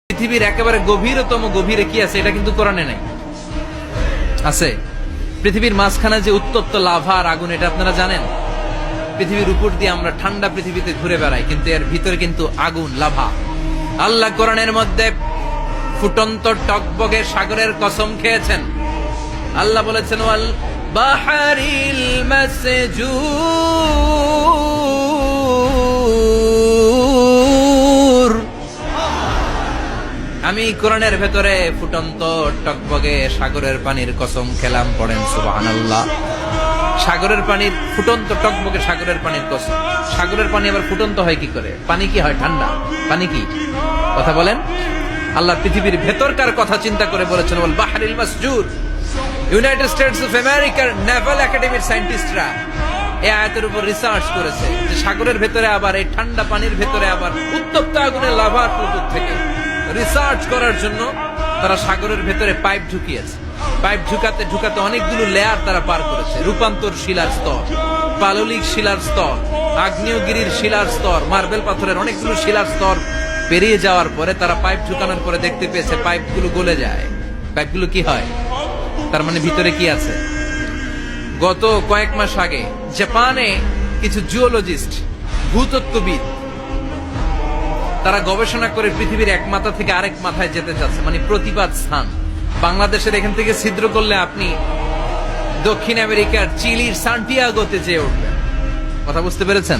পৃথিবীর একেবারে গভীরতম গভীরে কি আছে এটা কিন্তু কোরআনে নাই। আছে পৃথিবীর মাঝখানে যে উত্তপ্ত লাভা আর আগুন, এটা আপনারা জানেন? পৃথিবীর উপর দিয়ে আমরা ঠান্ডা পৃথিবীতে ঘুরে বেড়াই, কিন্তু এর ভিতরে কিন্তু আগুন, লাভা। আল্লাহ কোরআনের মধ্যে ফুটন্ত টকবগে সাগরের কসম খেয়েছেন। আল্লাহ বলেছেন ওয়াল বাহরিল মাসজুর। আমি কোরআনের ভেতরে ফুটন্ত টকবগে সাগরের পানির কসম খেলাম। পড়েন সুবহানাল্লাহ। সাগরের পানির ফুটন্ত টকবগে সাগরের পানির কসম। সাগরের পানি আবার ফুটন্ত হয় কি করে? পানি কি হয়? ঠান্ডা। পানি কি? কথা বলেন। আল্লাহ পৃথিবীর ভেতরকার কথা চিন্তা করে বলেছেন ওয়াল বাহরিল মাসজুর। ইউনাইটেড স্টেটস অফ আমেরিকার নেভাল একাডেমির সায়েন্টিস্টরা এই আয়াতের উপর রিসার্চ করেছে যে সাগরের ভেতরে আবার এই ঠান্ডা পানির ভেতরে আবার উত্তপ্ত আগুনের লাভা উপর থেকে রিসার্চ করার জন্য তারা সাগরের ভেতরে পাইপ ঢুকিয়েছে। পাইপ ঢুকাতে ঢুকাতে অনেকগুলো লেয়ার তারা পার করেছে। রূপান্তর শিলার স্তর, পাললিক শিলার স্তর, আগ্নেয়গিরির শিলার স্তর, মার্বেল পাথরের অনেকগুলো শিলার স্তর পেরিয়ে যাওয়ার পরে তারা পাইপ ঢুকানোর পরে দেখতে পেয়েছে পাইপগুলো গলে যায়। পাইপগুলো কি হয়? তার মানে ভিতরে কি আছে? গত কয়েক মাস আগে জাপানে কিছু জিওলজিস্ট, ভূতত্ত্ববিদ, তারা গবেষণা করে পৃথিবীর এক মাথা থেকে আরেক মাথায় যেতে চাচ্ছে, মানে প্রতিপাদ স্থান। বাংলাদেশের এখান থেকে ছিদ্র করলে আপনি দক্ষিণ আমেরিকার চিলির সান্টিয়াগোতে যেয়ে উঠবেন। কথা বুঝতে পেরেছেন?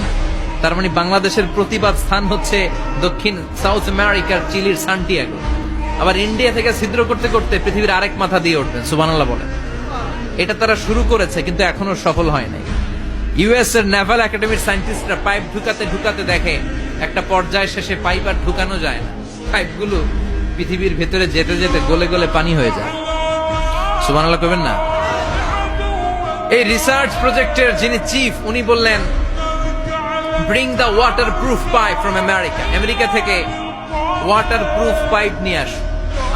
তার মানে বাংলাদেশের প্রতিপাদ স্থান হচ্ছে দক্ষিণ সাউথ আমেরিকার চিলির সান্টিয়াগো। আবার ইন্ডিয়া থেকে ছিদ্র করতে করতে পৃথিবীর আরেক মাথা দিয়ে উঠবেন। সুবহানাল্লাহ বলেন। এটা তারা শুরু করেছে কিন্তু এখনো সফল হয় নাই। ইউএস এর নেভাল একাডেমির সায়েন্টিস্টরা পাইপ ঢুকাতে ঢুকাতে দেখে একটা পর্যায় শেষে পাইপ আর ঢুকানো যায় না। পাইপগুলো পৃথিবীর ভেতরে যেতে যেতে গলে গলে পানি হয়ে যায়। সুবহানাল্লাহ কইবেন না? এই রিসার্চ প্রজেক্টের যিনি চিফ, উনি বললেন bring the water proof pipe from America. America থেকে ওয়াটার প্রুফ পাইপ নিয়ে আস।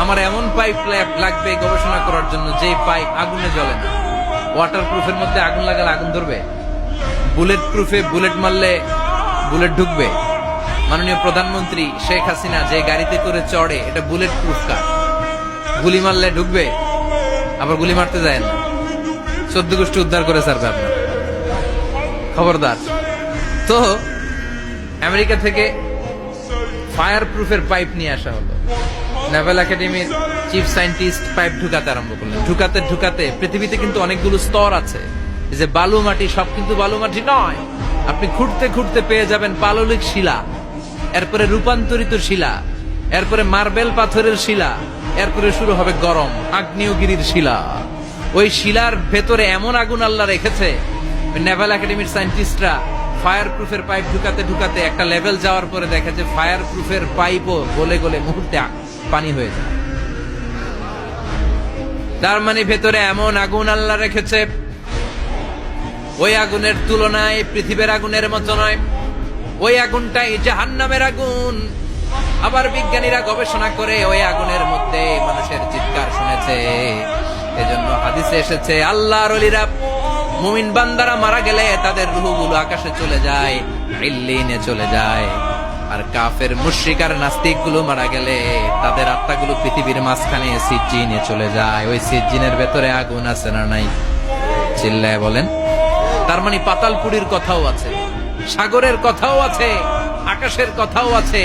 আমার এমন পাইপ লাগবে গবেষণা করার জন্য যে পাইপ আগুনে জ্বলে না। ওয়াটার প্রুফের মধ্যে আগুন লাগালে আগুন ধরবে? বুলেট প্রুফে বুলেট মারলে বুলেট ঢুকবে? মাননীয় প্রধানমন্ত্রী শেখ হাসিনা যে গাড়িতে করে চড়ে, এটা বুলেট প্রুফ কার? গুলি মারলে ঢুকবে? আবার গুলি মারতে যায় না। 14 গোষ্ঠী উদ্ধার করে ছাড়বে আপনার, খবরদার। তো আমেরিকা থেকে ফায়ার প্রুফের পাইপ নিয়ে আসা হলো। নেভাল একাডেমির চিফ সায়েন্টিস্ট পাইপ ঢুকাতে আরম্ভ করলেন। ঢুকাতে ঢুকাতে পৃথিবীতে কিন্তু অনেকগুলো স্তর আছে। যে বালু মাটি, সব কিন্তু বালু মাটি নয়। আপনি খুঁড়তে খুঁড়তে পেয়ে যাবেন পাললিক শিলা, এরপরে রূপান্তরিত শিলা, এরপরে মার্বেল পাথরের শিলা, এরপরে শুরু হবে গরম আগ্নেয়গিরির শিলা। ওই শিলার ভেতরে এমন আগুন আল্লাহ রেখেছে, নেভাল একাডেমির সায়েন্টিস্টরা ফায়ার প্রুফের পাইপ ঢুকাতে ঢুকাতে একটা লেভেল যাওয়ার পরে দেখে যে ফায়ার প্রুফের পাইপও গলে গলে মুহূর্তে পানি হয়ে যায়। তার মানে ভেতরে এমন আগুন আল্লাহ রেখেছে, ওই আগুনের তুলনায় পৃথিবীর আগুনের মতো নয়। ওই আগুনটাই জাহান্নামের আগুন। আবার বিজ্ঞানীরা গবেষণা করে ওই আগুনের মধ্যে মানুষের চিৎকার শুনেছে। এজন্য হাদিসে এসেছে আল্লাহর ওলিরা, মুমিন বান্দারা মারা গেলে তাদের রূহগুলো আকাশে চলে যায়, ইল্লিনে চলে যায়। আর কাফের মুশরিক আর নাস্তিক গুলো মারা গেলে তাদের আত্মাগুলো পৃথিবীর মাঝখানে সিজ্জিনে চলে যায়। ওই সিজ্জিনের ভেতরে আগুন আছে না নাই? চিল্লায় বলেন। তার মানে পাতালপুরীর কথাও আছে, সাগরের কথাও আছে, আকাশের কথাও আছে।